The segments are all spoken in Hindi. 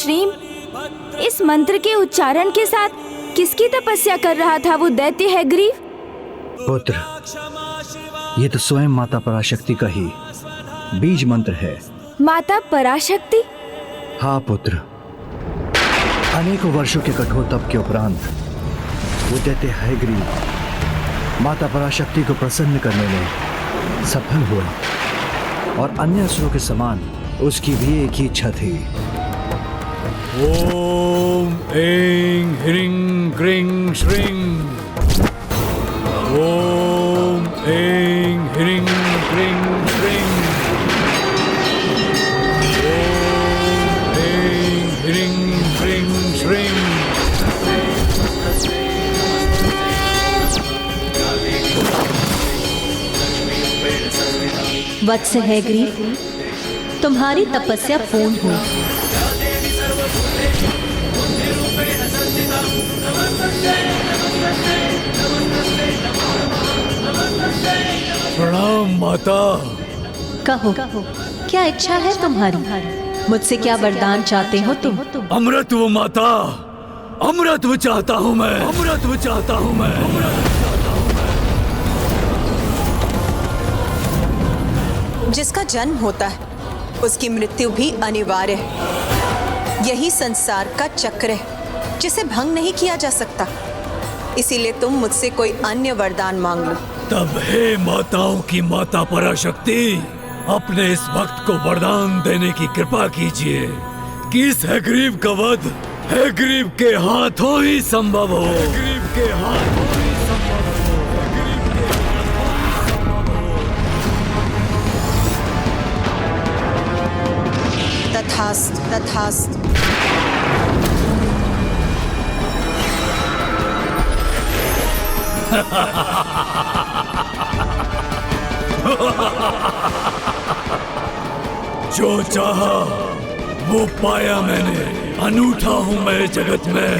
श्रीम, इस मंत्र के उच्चारण के साथ किसकी तपस्या कर रहा था वो दैत्य हैग्रीव? पुत्र, ये तो स्वयं माता पराशक्ति का ही बीज मंत्र है। माता पराशक्ति? हाँ पुत्र, अनेकों वर्षों के कठोर तप के उपरांत वो दैत्य हैग्रीव माता पराशक्ति को प्रसन्न करने में सफल हुआ और अन्य असुरों के समान उसकी भी एक ही इच्छा थी। ओम ऐं ह्रीं क्रीं श्रीं। ओम ऐं ह्रीं क्रीं श्रीं। ओम ऐं ह्रीं क्रीं श्रीं। वत्स हैग्रीव, तुम्हारी तपस्या पूर्ण हुई। प्रणाम माता। कहो, क्या इच्छा है तुम्हारी? मुझसे क्या वरदान चाहते हो तुम? अमृतत्व माता, अमृतत्व चाहता हूँ मैं, अमृतत्व चाहता हूँ मैं, अमृतत्व चाहता हूँ मैं। जिसका जन्म होता है उसकी मृत्यु भी अनिवार्य है। यही संसार का चक्र है जिसे भंग नहीं किया जा सकता। इसीलिए तुम मुझसे कोई अन्य वरदान मांग लो। तब हे माताओं की माता पराशक्ति, अपने इस भक्त को वरदान देने की कृपा कीजिए कि इस हैग्रीव का वध हैग्रीव के हाथों ही संभव हो। हैग्रीव के हाथों ही संभव हो। हैग्रीव के हाथों ही संभव हो। तथास्तु, तथास्तु। जो चाहा वो पाया मैंने। अनूठा हूँ मैं जगत में,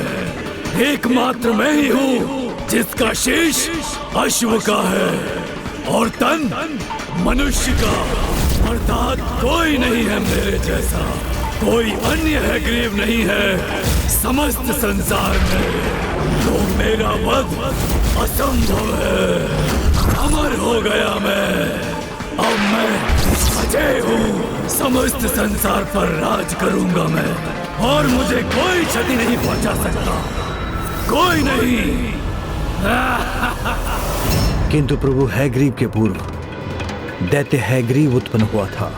एकमात्र मैं ही हूँ जिसका शीश अश्व का है और तन मनुष्य का। अर्थात कोई नहीं है मेरे जैसा, कोई अन्य हैग्रीव नहीं है समस्त संसार में। तो मेरा वध असंभव है। अमर हो गया मैं, अब मैं अजय हूँ। समस्त संसार पर राज करूंगा मैं और मुझे कोई क्षति नहीं पहुंचा सकता, कोई नहीं। किंतु प्रभु हैग्रीव के पूर्व दैत्य हैग्रीव उत्पन्न हुआ था,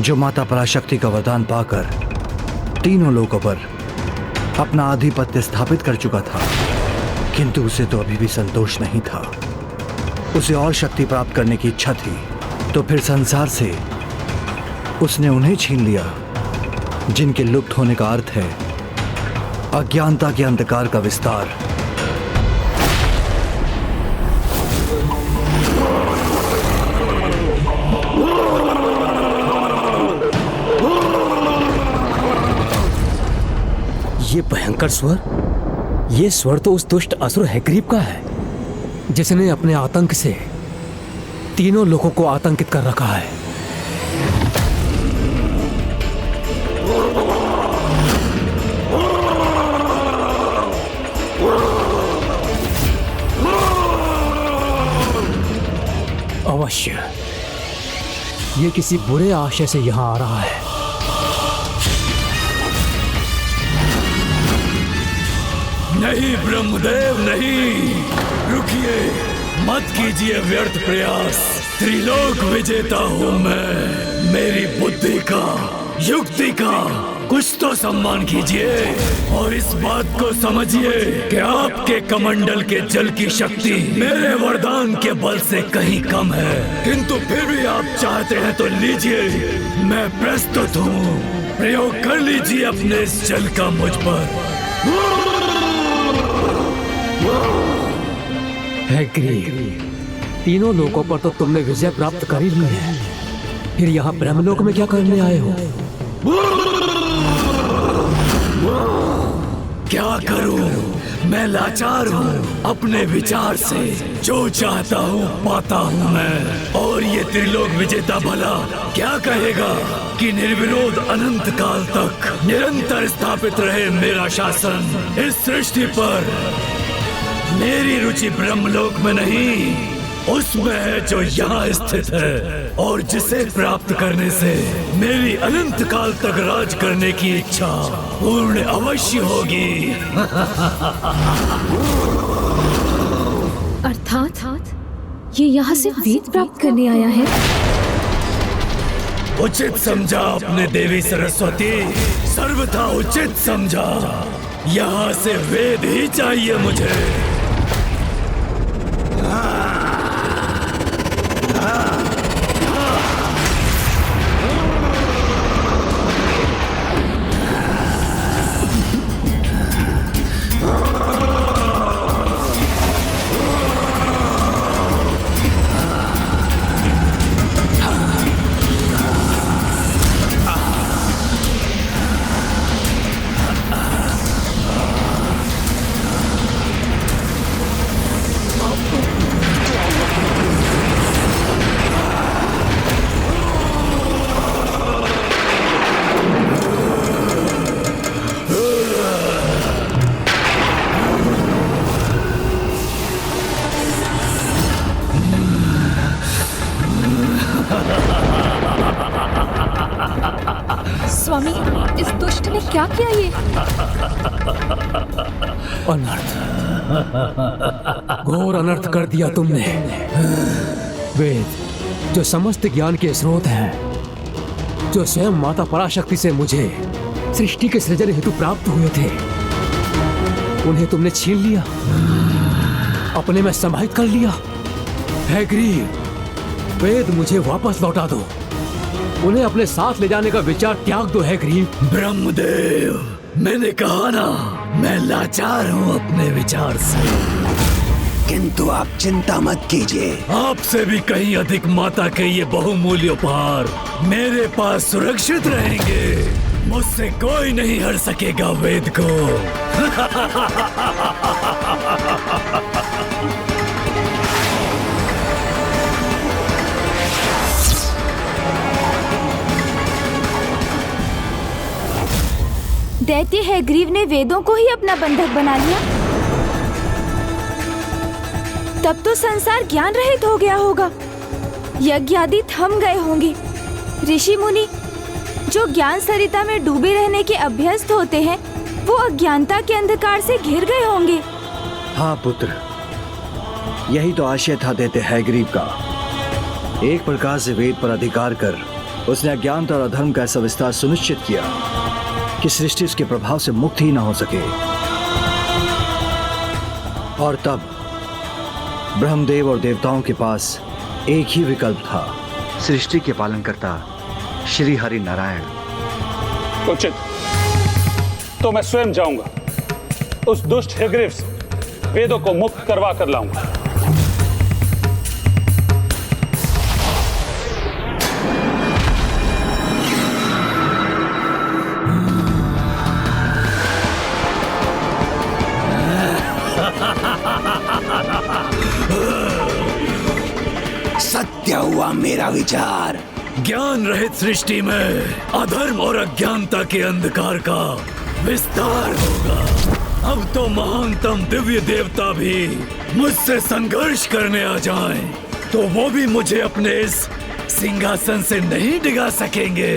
जो माता पराशक्ति का वरदान पाकर तीनों लोकों पर अपना आधिपत्य स्थापित कर चुका था। किंतु उसे तो अभी भी संतोष नहीं था। उसे और शक्ति प्राप्त करने की इच्छा थी। तो फिर संसार से उसने उन्हें छीन लिया जिनके लुप्त होने का अर्थ है अज्ञानता के अंधकार का विस्तार। ये भयंकर स्वर, ये स्वर तो उस दुष्ट असुर हैग्रीव का है जिसने अपने आतंक से तीनों लोगों को आतंकित कर रखा है। अवश्य ये किसी बुरे आशय से यहां आ रहा है। नहीं ब्रह्मदेव नहीं, रुकिए, मत कीजिए व्यर्थ प्रयास। त्रिलोक विजेता हूँ मैं। मेरी बुद्धि का, युक्ति का कुछ तो सम्मान कीजिए और इस बात को समझिए कि आपके कमंडल के जल की शक्ति मेरे वरदान के बल से कहीं कम है। किंतु फिर भी आप चाहते हैं तो लीजिए, मैं प्रस्तुत हूँ। प्रयोग कर लीजिए अपने इस जल का मुझ पर। हैग्रीव, तीनों लोकों पर तो तुमने विजय प्राप्त कर ही ली है, फिर यहाँ ब्रह्मलोक में क्या करने आए हो? क्या करूं? मैं लाचार हूँ अपने विचार से। जो चाहता हूँ पाता हूँ मैं। और ये त्रिलोक विजेता भला क्या कहेगा कि निर्विरोध अनंत काल तक निरंतर स्थापित रहे मेरा शासन इस सृष्टि पर। मेरी रुचि ब्रह्मलोक में नहीं, उसमें है जो यहाँ स्थित है और जिसे प्राप्त करने से मेरी अनंत काल तक राज करने की इच्छा पूर्ण अवश्य होगी। अर्थात ये यहाँ से वेद प्राप्त करने आया है। उचित समझा अपने देवी सरस्वती, सर्वथा उचित समझा। यहाँ से वेद ही चाहिए मुझे। स्वामी, इस दुष्ट ने क्या किया ये? अनर्थ, घोर अनर्थ कर दिया तुमने। वेद जो समस्त ज्ञान के स्रोत हैं, जो स्वयं माता पराशक्ति से मुझे सृष्टि के सृजन हेतु प्राप्त हुए थे, उन्हें तुमने छीन लिया, अपने में समाहित कर लिया। हैग्रीव, वेद मुझे वापस लौटा दो, उन्हें अपने साथ ले जाने का विचार त्याग दो। हैग्रीव। ब्रह्मदेव, मैंने कहा ना, मैं लाचार हूँ अपने विचार से। किंतु आप चिंता मत कीजिए, आपसे भी कहीं अधिक माता के ये बहुमूल्य उपहार मेरे पास सुरक्षित रहेंगे। मुझसे कोई नहीं हर सकेगा वेद को। दैत्य हैग्रीव ने वेदों को ही अपना बंधक बना लिया। तब तो संसार ज्ञान रहित हो गया होगा, यज्ञ आदि थम गए होंगे। ऋषि मुनि जो ज्ञान सरिता में डूबे रहने के अभ्यस्त होते हैं, वो अज्ञानता के अंधकार से घिर गए होंगे। हाँ पुत्र, यही तो आशय था दैत्य हैग्रीव का। एक प्रकार से वेद पर अधिकार कर उसने अज्ञानता और अधर्म का ऐसा विस्तार सुनिश्चित किया कि सृष्टि उसके प्रभाव से मुक्त ही न हो सके। और तब ब्रह्मदेव और देवताओं के पास एक ही विकल्प था, सृष्टि के पालनकर्ता श्री हरि नारायण। उचित, तो मैं स्वयं जाऊंगा, उस दुष्ट हैग्रीव से वेदों को मुक्त करवा कर लाऊंगा। सत्य हुआ मेरा विचार। ज्ञान रहित सृष्टि में अधर्म और अज्ञानता के अंधकार का विस्तार होगा। अब तो महानतम दिव्य देवता भी मुझसे संघर्ष करने आ जाएं, तो वो भी मुझे अपने इस सिंहासन से नहीं डिगा सकेंगे।